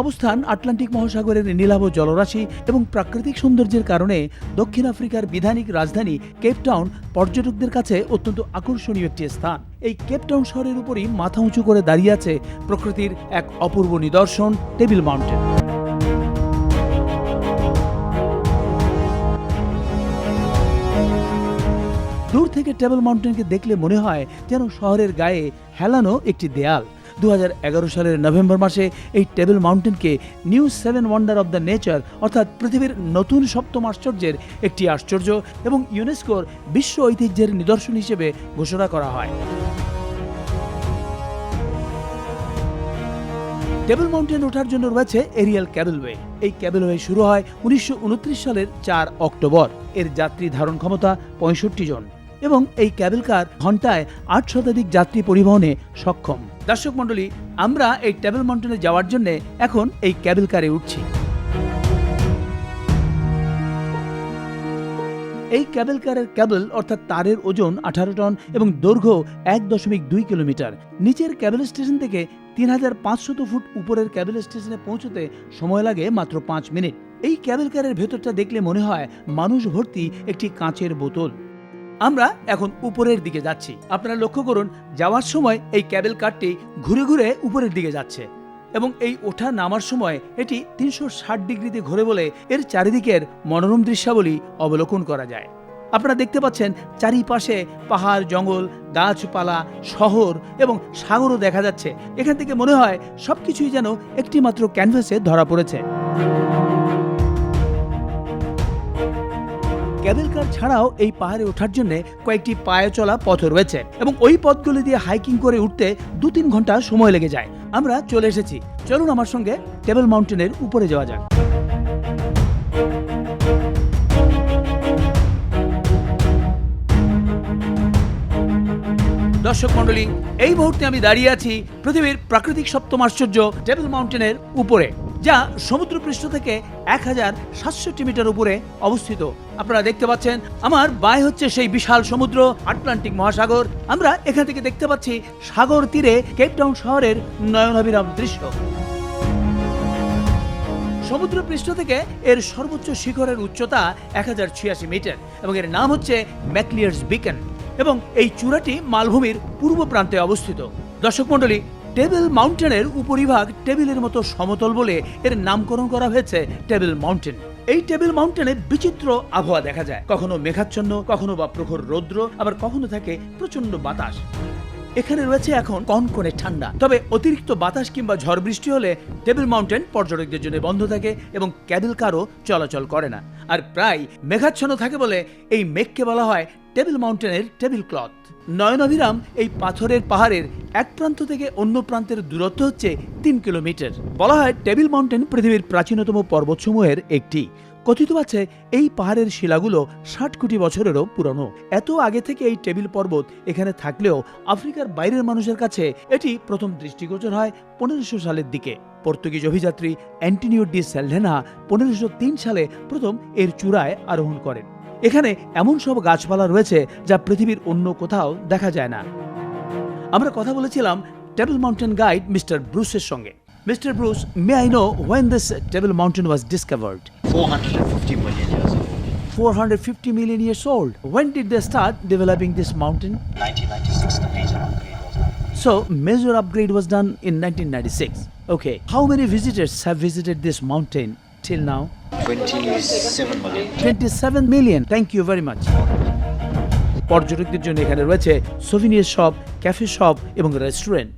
অবস্থান আটলান্টিক মহাসাগরের নীলাভ জলরাশি এবং প্রাকৃতিক সৌন্দর্যের কারণে দক্ষিণ আফ্রিকার বিধানিক রাজধানী কেপটাউন পর্যটকদের কাছে অত্যন্ত আকর্ষণীয় একটি স্থান। এই কেপটাউন শহরের উপরই মাথা উঁচু করে দাঁড়িয়ে আছে প্রকৃতির এক অপূর্ব নিদর্শন টেবিল মাউন্টেন। দূর থেকে টেবিল মাউন্টেনকে দেখলে মনে হয় যেন শহরের গায়ে হেলানো একটি দেয়াল। 2011 সালের নভেম্বর মাসে এই টেবিল মাউন্টেনকে new 7 wonder of the nature অর্থাৎ পৃথিবীর নতুন সপ্তম আশ্চর্যের একটি আশ্চর্য এবং ইউনেস্কোর বিশ্ব ঐতিহ্যের নিদর্শন হিসেবে ঘোষণা করা হয়। টেবিল মাউন্টেন ওঠার জন্য রয়েছে এরিয়াল ক্যাবেলওয়ে। এই ক্যাবেলওয়ে শুরু হয় 1929 সালের 4 অক্টোবর। এর যাত্রী ধারণ ক্ষমতা 65 জন এবং এই ক্যাবেল কার ঘন্টায় 8 শতাধিক যাত্রী পরিবহনে সক্ষম। দর্শক মণ্ডলী, আমরা এই টেবিল মাউন্টেনে যাওয়ার জন্য এখন এই ক্যাবেল কারে উঠছি। এই ক্যাবেল কারের ক্যাবেল অর্থাৎ তারের ওজন 18 টন এবং দৈর্ঘ্য 1.2 কিলোমিটার। নিচের ক্যাবেল স্টেশন থেকে 3500 ফুট উপরের ক্যাবেল স্টেশনে পৌঁছতে সময় লাগে মাত্র 5 মিনিট। এই ক্যাবেল কারের ভেতরটা দেখলে মনে হয় মানুষ ভর্তি একটি কাঁচের বোতল। আমরা এখন উপরের দিকে যাচ্ছি। আপনারা লক্ষ্য করুন, যাওয়ার সময় এই ক্যাবেল কারটি ঘুরে ঘুরে উপরের দিকে যাচ্ছে এবং এই ওঠা নামার সময় এটি 360 ডিগ্রিতে ঘোরে বলে এর চারিদিকের মনোরম দৃশ্যাবলী অবলোকন করা যায়। আপনারা দেখতে পাচ্ছেন চারিপাশে পাহাড়, জঙ্গল, গাছপালা, শহর এবং সাগরও দেখা যাচ্ছে। এখান থেকে মনে হয় সবকিছুই যেন একটি মাত্র ক্যানভাসে ধরা পড়েছে। ক্যাবেল কার ছাড়াও এই পাহাড়ে ওঠার জন্য কয়েকটি পায়ে চলা পথ রয়েছে এবং ওই পথগুলি দিয়ে হাইকিং করে উঠতে 2-3 ঘন্টা সময় লেগে যায়। আমরা চলে এসেছি, চলুন আমার সঙ্গে টেবিল মাউন্টেনের উপরে যাওয়া যাক। দর্শক মণ্ডলী, এই মুহূর্তে আমি দাঁড়িয়ে আছি পৃথিবীর প্রাকৃতিক সপ্তম আশ্চর্য টেবিল মাউন্টেনের উপরে, যা সমুদ্রপৃষ্ঠ থেকে 1760 মিটার উপরে অবস্থিত। আপনারা দেখতে পাচ্ছেন আমার বাঁয়ে হচ্ছে সেই বিশাল সমুদ্র, আটলান্টিক মহাসাগর। আমরা এখান থেকে দেখতে পাচ্ছি সাগর তীরে কেপটাউন শহরের নয়নাভিরাম দৃশ্য। সমুদ্রপৃষ্ঠ থেকে এর সর্বোচ্চ শিখরের উচ্চতা 1086 মিটার এবং এর নাম হচ্ছে ম্যাকলিয়ার্স বিকন এবং এই চূড়াটি মালভূমির পূর্ব প্রান্তে অবস্থিত। দর্শক মণ্ডলী, টেবিল মাউন্টেনের উপরিভাগ টেবিলের মতো সমতল বলে এর নামকরণ করা হয়েছে টেবিল মাউন্টেন। এই টেবিল মাউন্টেনে বিচিত্র আবহাওয়া দেখা যায়, কখনো মেঘাচ্ছন্ন, কখনো বা প্রখর রৌদ্র, আবার কখনো থাকে প্রচন্ড বাতাস। এখানে রয়েছে এখন কনকনে ঠান্ডা, তবে অতিরিক্ত বাতাস কিংবা ঝড় বৃষ্টি হলে টেবিল মাউন্টেন পর্যটকদের জন্য বন্ধ থাকে এবং ক্যাবেল কারও চলাচল করে না। আর প্রায় মেঘাচ্ছন্ন থাকে বলে এই মেঘকে বলা হয় টেবিল মাউন্টেনের টেবিল ক্লথ। নয়নাভিরাম এই পাথরের পাহাড়ের এক প্রান্ত থেকে অন্য প্রান্তের দূরত্ব হচ্ছে 3 কিলোমিটার। বলা হয় টেবিল মাউন্টেন পৃথিবীর প্রাচীনতম পর্বতসমূহের একটি। কথিত আছে এই পাহাড়ের শিলাগুলো 60 কোটি বছরেরও পুরনো। এত আগে থেকে এই টেবিল পর্বত এখানে থাকলেও আফ্রিকার বাইরের মানুষের কাছে এটি প্রথম দৃষ্টিগোচর হয় 1500 সালের দিকে। পর্তুগিজ অভিযাত্রী অ্যান্টোনিও ডি সেলডেনা 1503 সালে প্রথম এর চূড়ায় আরোহণ করেন। এখানে এমন সব গাছপালা রয়েছে যা পৃথিবীর অন্য কোথাও দেখা যায় না। আমরা কথা বলেছিলাম টেবিল মাউন্টেন গাইড মিস্টার ব্রুসের সঙ্গে। Mr. Bruce, may I know when this Table Mountain was discovered? 450 million years ago. 450 million years old. When did they start developing this mountain? 1996, the major upgrade was done. So, major upgrade was done in 1996. Okay. How many visitors have visited this mountain till now? 27 million. 27 million. Thank you very much. পর্যটকদের জন্য এখানে রয়েছে souvenir shop, cafe shop এবং restaurant.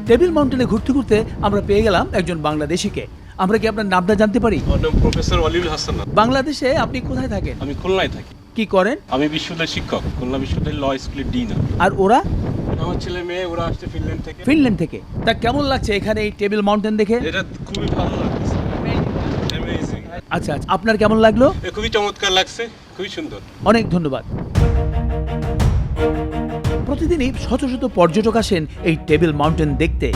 Table মাউন্টেনে ঘুরতে ঘুরতে আমরা পেয়ে গেলাম একজন বাংলাদেশিকে। আমরা কি আপনার নামটা জানতে পারি? প্রফেসর ওয়ালিউল হাসান। বাংলাদেশে আপনি কোথায় থাকেন? আমি খুলনায় থাকি। কি করেন? আমি বিশ্ববিদ্যালয়ের শিক্ষক, খুলনা বিশ্ববিদ্যালয়ের ল স্কুলের ডিন। আর ওরা? আমার ছেলে মেয়ে, ওরা আসছে ফিনল্যান্ড থেকে। ফিনল্যান্ড থেকে। তা কেমন লাগছে এখানে এই টেবিল মাউন্টেন দেখে? এটা খুবই ভালো লাগছে। অ্যামেজিং। আচ্ছা, আপনার কেমন লাগলো? খুবই চমৎকার লাগছে, খুবই সুন্দর। অনেক ধন্যবাদ। প্রতিদিনই শত শত পর্যটক আসেন এই টেবিল মাউন্টেন দেখতে।